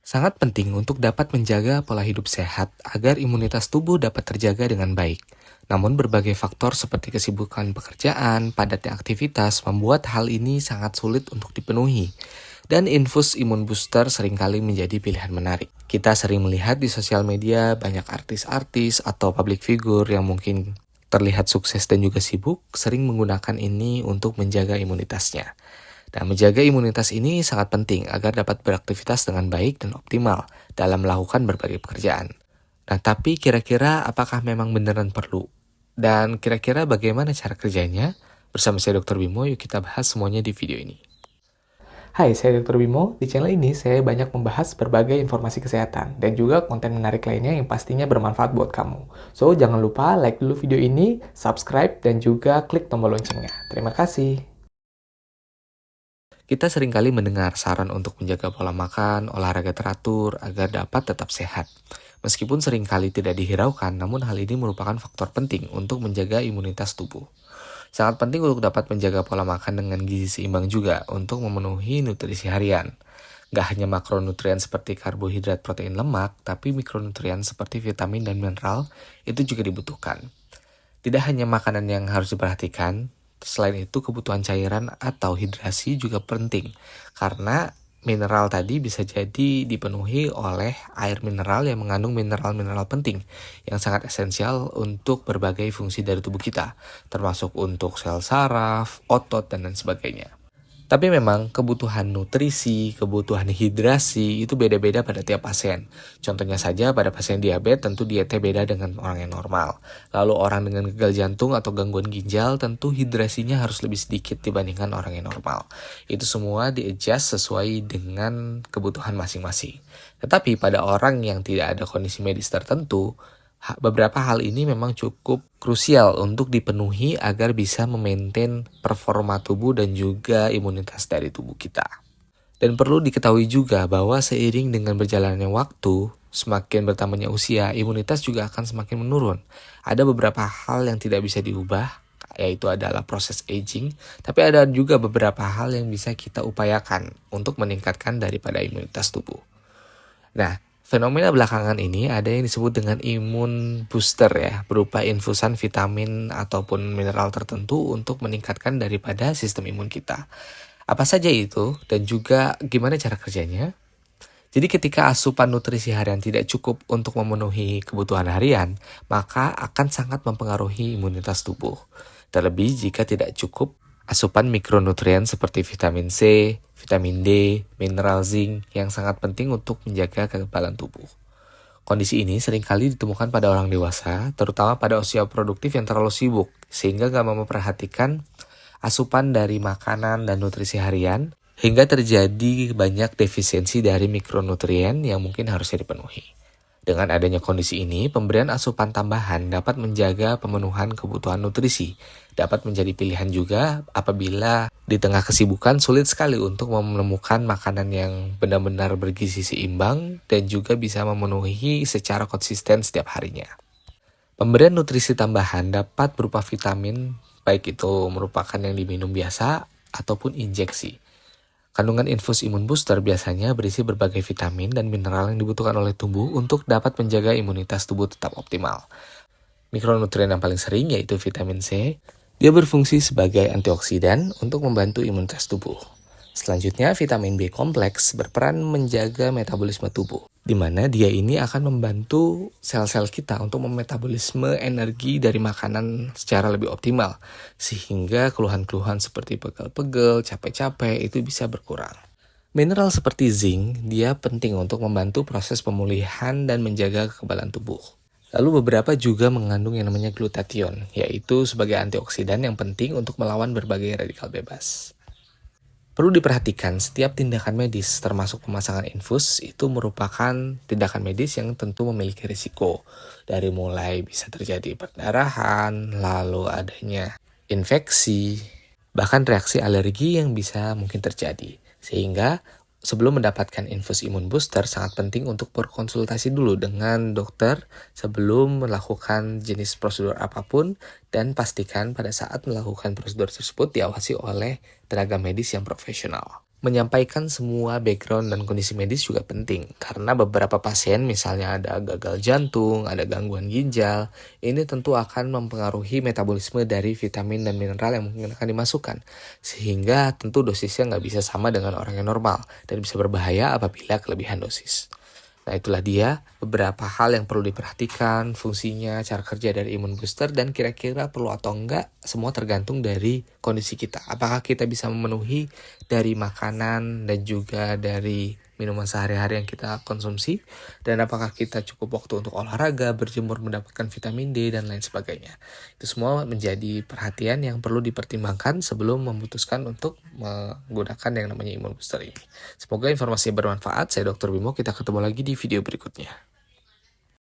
Sangat penting untuk dapat menjaga pola hidup sehat agar imunitas tubuh dapat terjaga dengan baik. Namun berbagai faktor seperti kesibukan pekerjaan, padatnya aktivitas membuat hal ini sangat sulit untuk dipenuhi. Dan infus imun booster seringkali menjadi pilihan menarik. Kita sering melihat di sosial media banyak artis-artis atau public figure yang mungkin terlihat sukses dan juga sibuk, sering menggunakan ini untuk menjaga imunitasnya. Dan menjaga imunitas ini sangat penting agar dapat beraktivitas dengan baik dan optimal dalam melakukan berbagai pekerjaan. Nah, tapi kira-kira apakah memang beneran perlu? Dan kira-kira bagaimana cara kerjanya? Bersama saya Dr. Bimo, yuk kita bahas semuanya di video ini. Hai, saya Dr. Bimo. Di channel ini saya banyak membahas berbagai informasi kesehatan dan juga konten menarik lainnya yang pastinya bermanfaat buat kamu. So, jangan lupa like dulu video ini, subscribe, dan juga klik tombol loncengnya. Terima kasih. Kita seringkali mendengar saran untuk menjaga pola makan, olahraga teratur, agar dapat tetap sehat. Meskipun seringkali tidak dihiraukan, namun hal ini merupakan faktor penting untuk menjaga imunitas tubuh. Sangat penting untuk dapat menjaga pola makan dengan gizi seimbang juga untuk memenuhi nutrisi harian. Gak hanya makronutrien seperti karbohidrat, protein, lemak, tapi mikronutrien seperti vitamin dan mineral itu juga dibutuhkan. Tidak hanya makanan yang harus diperhatikan, selain itu kebutuhan cairan atau hidrasi juga penting, karena mineral tadi bisa jadi dipenuhi oleh air mineral yang mengandung mineral-mineral penting yang sangat esensial untuk berbagai fungsi dari tubuh kita, termasuk untuk sel saraf, otot, dan lain sebagainya. Tapi memang kebutuhan nutrisi, kebutuhan hidrasi itu beda-beda pada tiap pasien. Contohnya saja pada pasien diabetes tentu dietnya beda dengan orang yang normal. Lalu orang dengan gagal jantung atau gangguan ginjal tentu hidrasinya harus lebih sedikit dibandingkan orang yang normal. Itu semua di-adjust sesuai dengan kebutuhan masing-masing. Tetapi pada orang yang tidak ada kondisi medis tertentu, beberapa hal ini memang cukup krusial untuk dipenuhi agar bisa memaintain performa tubuh dan juga imunitas dari tubuh kita. Dan perlu diketahui juga bahwa seiring dengan berjalannya waktu, semakin bertambahnya usia, imunitas juga akan semakin menurun. Ada beberapa hal yang tidak bisa diubah, yaitu adalah proses aging, tapi ada juga beberapa hal yang bisa kita upayakan untuk meningkatkan daripada imunitas tubuh. Nah, fenomena belakangan ini ada yang disebut dengan imun booster ya, berupa infusan vitamin ataupun mineral tertentu untuk meningkatkan daripada sistem imun kita. Apa saja itu dan juga gimana cara kerjanya? Jadi ketika asupan nutrisi harian tidak cukup untuk memenuhi kebutuhan harian, maka akan sangat mempengaruhi imunitas tubuh. Terlebih jika tidak cukup asupan mikronutrien seperti vitamin C, vitamin D, mineral zinc yang sangat penting untuk menjaga kekebalan tubuh. Kondisi ini seringkali ditemukan pada orang dewasa, terutama pada usia produktif yang terlalu sibuk, sehingga gak memperhatikan asupan dari makanan dan nutrisi harian, hingga terjadi banyak defisiensi dari mikronutrien yang mungkin harusnya dipenuhi. Dengan adanya kondisi ini, pemberian asupan tambahan dapat menjaga pemenuhan kebutuhan nutrisi. Dapat menjadi pilihan juga apabila di tengah kesibukan sulit sekali untuk menemukan makanan yang benar-benar bergizi seimbang dan juga bisa memenuhi secara konsisten setiap harinya. Pemberian nutrisi tambahan dapat berupa vitamin, baik itu merupakan yang diminum biasa ataupun injeksi. Kandungan infus imun booster biasanya berisi berbagai vitamin dan mineral yang dibutuhkan oleh tubuh untuk dapat menjaga imunitas tubuh tetap optimal. Mikronutrien yang paling sering yaitu vitamin C. Dia berfungsi sebagai antioksidan untuk membantu imunitas tubuh. Selanjutnya, vitamin B kompleks berperan menjaga metabolisme tubuh, di mana dia ini akan membantu sel-sel kita untuk memetabolisme energi dari makanan secara lebih optimal, sehingga keluhan-keluhan seperti pegel-pegel, capek-capek itu bisa berkurang. Mineral seperti zinc, dia penting untuk membantu proses pemulihan dan menjaga kekebalan tubuh. Lalu beberapa juga mengandung yang namanya glutathione, yaitu sebagai antioksidan yang penting untuk melawan berbagai radikal bebas. Perlu diperhatikan, setiap tindakan medis termasuk pemasangan infus itu merupakan tindakan medis yang tentu memiliki risiko. Dari mulai bisa terjadi perdarahan, lalu adanya infeksi, bahkan reaksi alergi yang bisa mungkin terjadi. Sehingga sebelum mendapatkan infus imun booster sangat penting untuk berkonsultasi dulu dengan dokter sebelum melakukan jenis prosedur apapun dan pastikan pada saat melakukan prosedur tersebut diawasi oleh tenaga medis yang profesional. Menyampaikan semua background dan kondisi medis juga penting, karena beberapa pasien misalnya ada gagal jantung, ada gangguan ginjal, ini tentu akan mempengaruhi metabolisme dari vitamin dan mineral yang mungkin akan dimasukkan, sehingga tentu dosisnya nggak bisa sama dengan orang yang normal, dan bisa berbahaya apabila kelebihan dosis. Nah, itulah dia beberapa hal yang perlu diperhatikan, fungsinya, cara kerja dari imun booster, dan kira-kira perlu atau enggak, semua tergantung dari kondisi kita. Apakah kita bisa memenuhi dari makanan dan juga dari minuman sehari-hari yang kita konsumsi, dan apakah kita cukup waktu untuk olahraga, berjemur, mendapatkan vitamin D, dan lain sebagainya. Itu semua menjadi perhatian yang perlu dipertimbangkan sebelum memutuskan untuk menggunakan yang namanya imun booster ini. Semoga informasinya bermanfaat. Saya Dr. Bimo, kita ketemu lagi di video berikutnya.